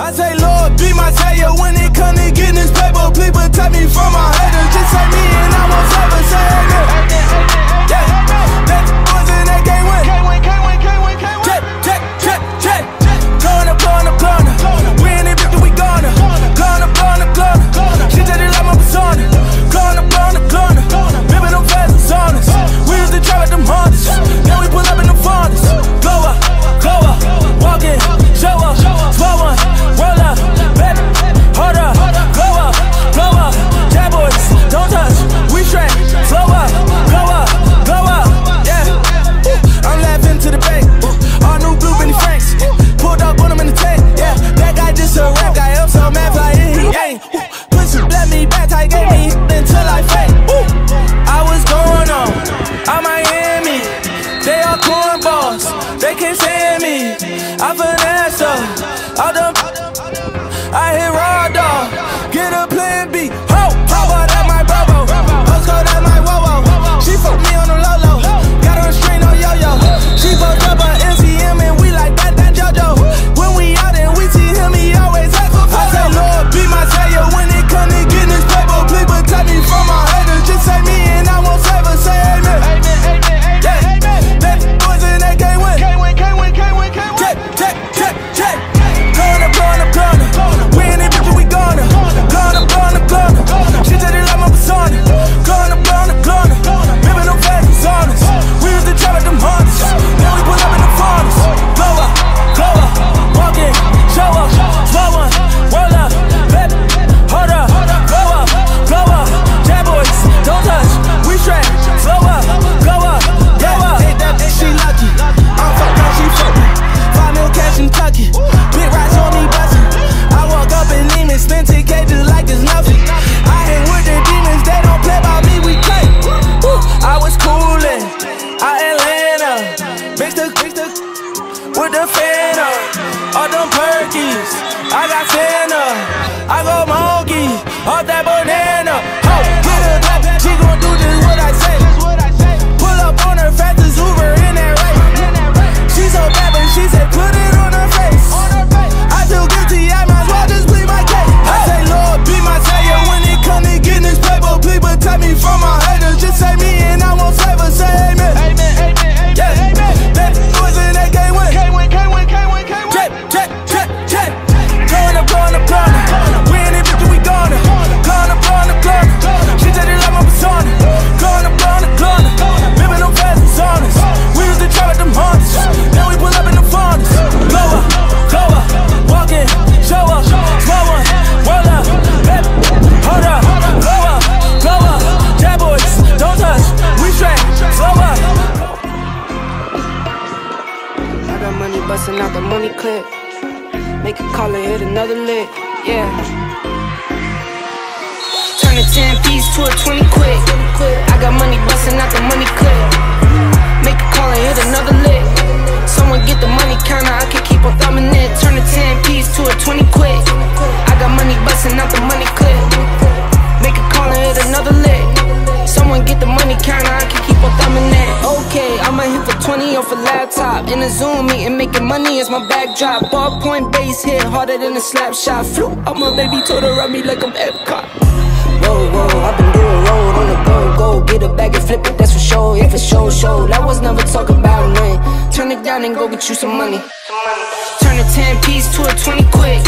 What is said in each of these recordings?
I say, Lord, be my savior when it come to getting this paper. Please protect me from my haters. Just say me and I won't ever say amen. Yeah, that boys in that game win. Check, check, check, check. Blowing up, blowing up, blowing up. We in it, bitch, we gonna. Blowing up, blowing up, blowing up. She just like my persona. Blowing up, blowing up, blowing up. Ripping them fast and saunas. We used to trap at them hardest. Now we pull up in the fondest. Glow up, walk in, show up, slow one, roll up, baby, hold up, glow up, jab boys, don't touch, we straight, slow up, glow up, yeah. I'm laughing to the bank, all new blue Benny Franks, pulled up on him in the tank, yeah. That guy just a rap guy, I'm so mad fly in, he ain't. Pussy let me back, tight gave me until I fake. I was going on Miami, they all cornballs, they can't stand me. I finesse her, all them. I hit raw dog, get a plan B. Ho, Papa, that my Bravo. Osco, that my Wowo. She fucked me on the low. Got her a string on yo-yo. She fucked up her MCM and we like that JoJo. When we out and we see him, he always ask for I say, Lord, be my savior when it come to getting this paper. Please protect me from my haters. Just say me and I won't save her. Say amen. Yeah, that boys in that game win. Check, check, check, check. Blowing up, blowing up, blowing up. We in it, bitch, we gonna. Blowing up, blowing up, blowing up. She just like my persona. Blowing up, blowing up, blowing up. Ripping them fast and saunas. We used to trap at them hardest. Now we pull up in the fondest. Glow up, walk in, show up, slow one, roll up, baby, hold up, glow up, jab boys, don't touch, we straight, slow up, glow up, ain't that bitch, she lucky. I'm fucked up, she fucked me. 5 mil cash in Kentucky. Big rocks on me bustin'. I walk up in demons, spend 10K just like it's nothing. I hang with the demons, they don't play about me, we play. I was coolin', out Atlanta, mixed with the Fanta, all them perkies. I got Santa, I go monkey, all that banana. Ho, get her back, she gon' do just what I say. Pull up on her fastest Uber in that race. She so bad, but she said put it on her face. I feel guilty, I might as well just plead my case. I say, Lord, be my savior when it come to getting this paper. Please protect me from my haters. Just say me and I won't save her. Say amen. Yeah, that boys in that game win. Check, check, check, check. Blowing up, blowing up, blowing up. We in it, bitch, we gonna. Blowing up, blowing up, blowing up. She just like my persona. Blowing up, blowing up, blowing up. Ripping them fast and saunas. We used to trap at them hardest. Now we pull up in the fondest. Blow up, walk in, show up, slow one, roll up, baby, hold up, glow up, jab boys, don't touch, we straight, slow up. I got money busting out the money clip. Make a call and hit another lick, yeah. Turn a 10 piece to a 20 quick. I got money busting out the money clip. Make a call and hit another lick. Someone get the money counter, I can keep on thumbing it. Turn a 10 piece to a 20 quick. I got money busting out the money clip. Make a call and hit another lick. Someone get the money counter, I can keep on thumbing it. Okay, I might hit the 20 off a laptop. In a Zoom meeting, making money is my backdrop. Ballpoint base hit harder than a slap shot. Flew up my baby, told her rub me like I'm Epcot. Whoa, whoa, I've been doing road on the go. Get a bag and flip it, that's for sure. If it's show, that was never talk about nothing. Turn it down and go get you some money. Turn a 10 piece to a 20 quick.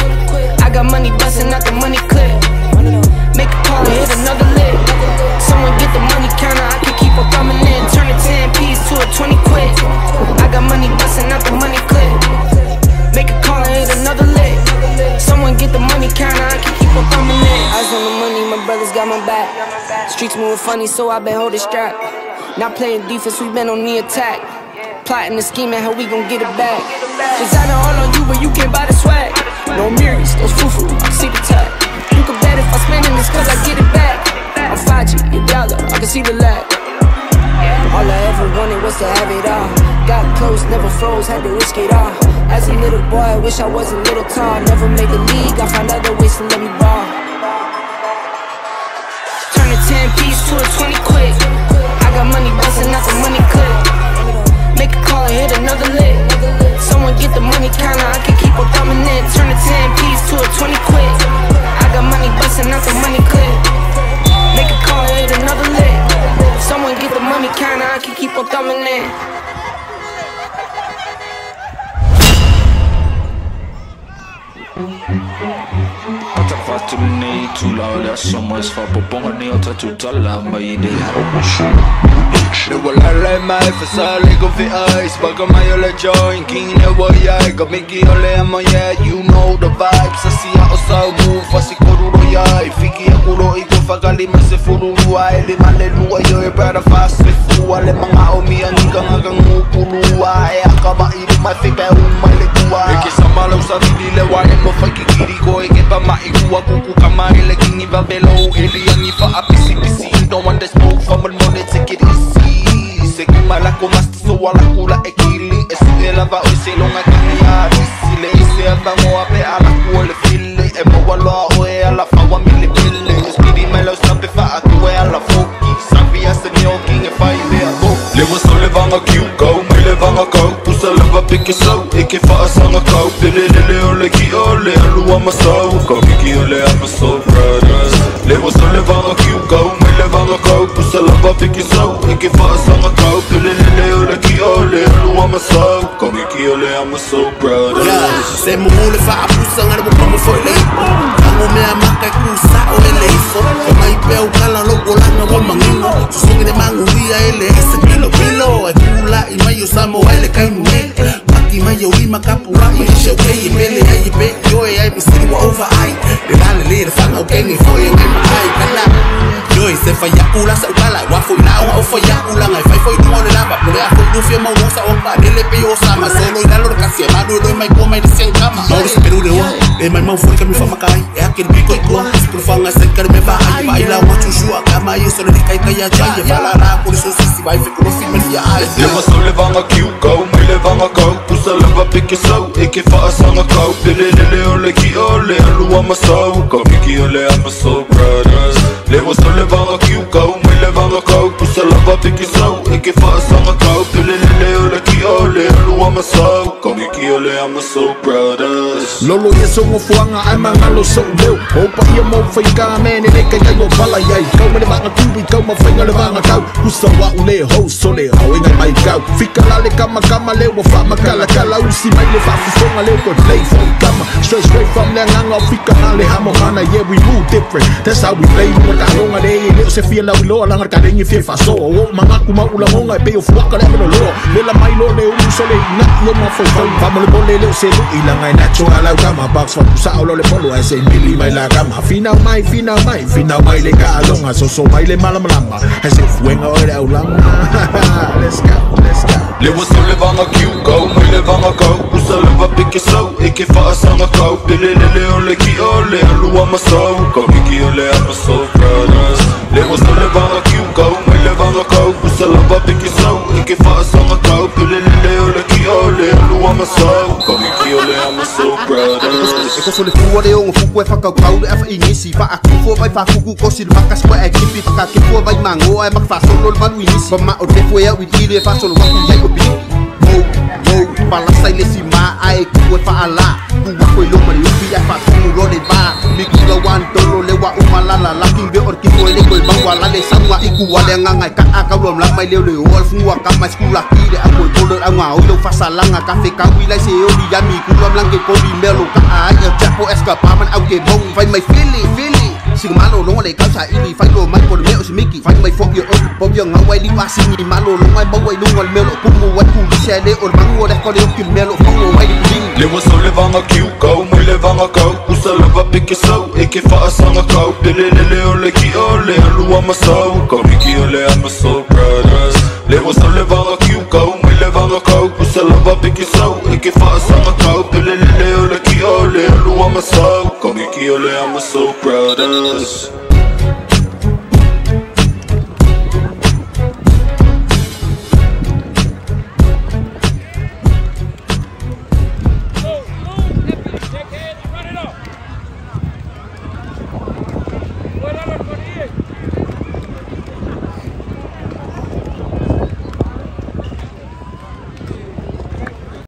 I got money busting out the money clip. Make a call and hit another lick. Someone get the money counter, I can keep on thumbing in. Turn a 10 piece to a 20 quick. I got money busting out the money clip. Make a call and hit another lick. Someone get the money counter, I can keep on thumbing in. Eyes on the money, my brothers got my back. Streets moving funny, so I been holding strap. Not playing defense, we been on the attack. Plotting and scheming how we gon' get it back. Designer all on you, but you can't buy the swag. No mirrors, those foo-foo, I see the tag. You can bet if I spend it, it's cause I get it back. I'm 5G, your dollar, I can see the lag. All I ever wanted was to have it all. Got close, never froze, had to risk it all. As a little boy, I wish I was a little tall. Never made the league, I found other ways to let me ball. Turn a 10 piece to a 20 quick. I got money busting out the money clip. Make a call and hit another lick. Someone get the money counter, I can keep on thumbing in. Turn a 10 piece to thumbing in. Fatto nei tu laurea somma sfa popon ne ota tutta la mai de Le walala mai fasale go fi ice baga mai ole join king ne waya go miki ole ama yeah you know the vibes asia osa move fasi koruro ya fiki akulo iko fagali mase fururu ai le male lua yo e para fast fu ale mga omi anga nga ngupulu ai akaba iri mai fica male tua e que samalo sa vidi le wa mo faki kiri go e que pa mai ua kuku kama ele king va belo ele yangi fa apisi pisi no one that smoke from a money take it easy se que mala como hasta so wala kula ekili es ela va hoy se longa kania si le se anda mo a pe ala kule fille e mo wala o e ala fa wa mille bille speedy melo snappe fa aku e ala foki sabia se nyoking e fa idea go le was so le vanga go me le vanga go pusa le va pique so e que fa sanga go le ole ki ole lu ama so go ki ole ama so brothers le was so le vanga go me le vanga go pusa le va pique so e que fa sanga go le ole ki ole lu ama so go ki ole ama so brothers se mo le fa pusa ngara mo como foi le tango me ama ka kusa o le ifo e mai pe o kala lo gola na wo mangino so ngi de mangu ia ele ese kilo e kula i mai o samo ele kai me maki mai o i makapura i she ke i mele ai pe yo e ai mi siri wa over ai le dale le fa no ke ni foi ngai ai kala yo e se fa ya kula sa kala wa foi na o foi ya kula ngai foi no le lava pero ya foi no fie mo no sa o pa ele pe o sama solo i dalo ka se ma do mai ko mai de sen kama no se peru de o e mai mau foi ka mi fa makai e aquele bico ko por fanga se kar me va ai vai la wa chu kama i solo de kai kai ya chai e fala ra por eso si vai fico no filme ya ai le was so le vanga go me le vanga go pusa le va pique so e que fa sanga go le ole ki ole lu ama so go ki ole ama so brothers le was so le vanga go me le vanga go pusa le va pique so e que fa sanga go le ole ki ole lu ama so go ki ole ama so brothers lolo ye so mo fuanga ai manga lo so leu o pa ye mo fai ka me ne kai kai mo pala yai kau me vanga tubi kau ma fai ngale vanga kau usa wa ule ho so le ho ngai mai kau fika la le kama le wo fa makala kala usi mai le fa fonga le ko play for kama straight from le nganga fika na le hamo mana yeah we move different that's how we play mo ta longa de le se fia la lo la ngar kadeng fi fa so o manga ku ma ula ngai pe o fuaka le no lo le la mai lo le u so le na yo ma fo fa mo le bole le se lu ila ngai na cho ala kama box fa sa lo le polo ese mili mai la kama final mai le ka longa so mai le mala mala ese fuenga ora ulama let's go le was so le vanga go me le vanga go pusa le va pique so e que fa sanga go le ole ki ole lu ama so go ki ole ama so brothers le was so le vanga go me le vanga go pusa le va pique so e que fa sanga go le ole ki ole lu ama so go ki ole ama so brothers e ko so le fu le o fu ko fa ka kau de fa inisi fa aku fo vai fa fuku ko sil makas ko e kipi fa ke fo vai mango ai mak fa solo le manu inisi ko ma o te fo ya wi ile fa solo wa ku ya ko bi mo pala sai le si ma ai ku fa ala ku wa ko lo mari upi ya fa ku lo le ba mi ku la wan tolo le wa umala la la king be or ki ko le ko ba wa la le sanwa iku wa le ngai ka aka lo la mai le le wol fu wa ka ma skula ki de a ko tolo a nga o lo fa salanga ka fe ka wi la se o di ya mi ku lo lang ke ko di melo ka ai e chapo escapa man au ke bong vai mai fili sing malo lo le ka sa ili fai lo mai ko me o smiki fai mai fo yo po yo nga wai li wa sing ni malo lo mai bo wai lo ngol melo ku mo wa ku di se le o mango de ko le ki melo fo wai di ding le was so le vanga go me le vanga go pusa le va pique so e que fa sanga go le ole ki ole lu ama so go ki ole ama so brothers le was so le vanga go me le vanga go pusa le va pique so e que fa sanga go le ole ki ole lu ama so go ki ole ama so brothers